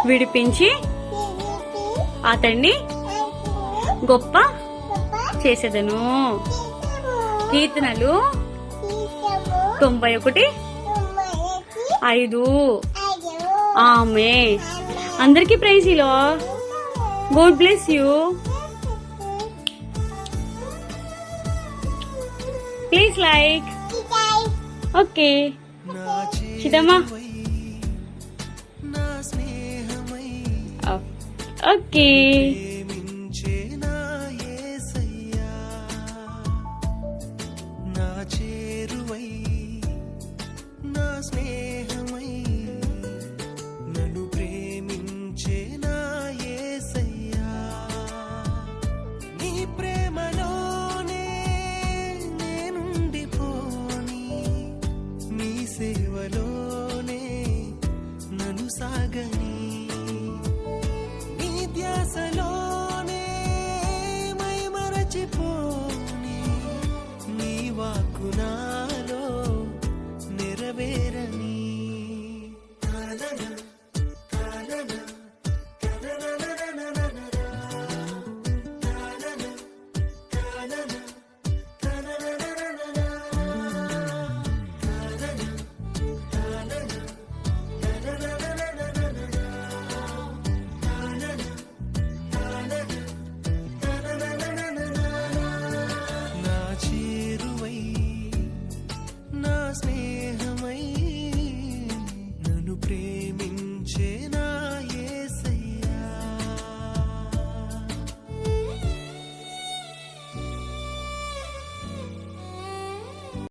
విడిపించి అతన్ని గొప్ప చేసేదను. కీర్తనలు 91:5. ఆమె అందరికీ ప్రైజ్ లో. God bless you. Please like. Okay చిదమ్మా. ఓకే సేవలోనే నన్ను సాగని, నీ ధ్యాసలోనే మై మరచిపోని, నీ వాక్కు నాలో నెరవేరని. స్నేహమై నన్ను ప్రేమించే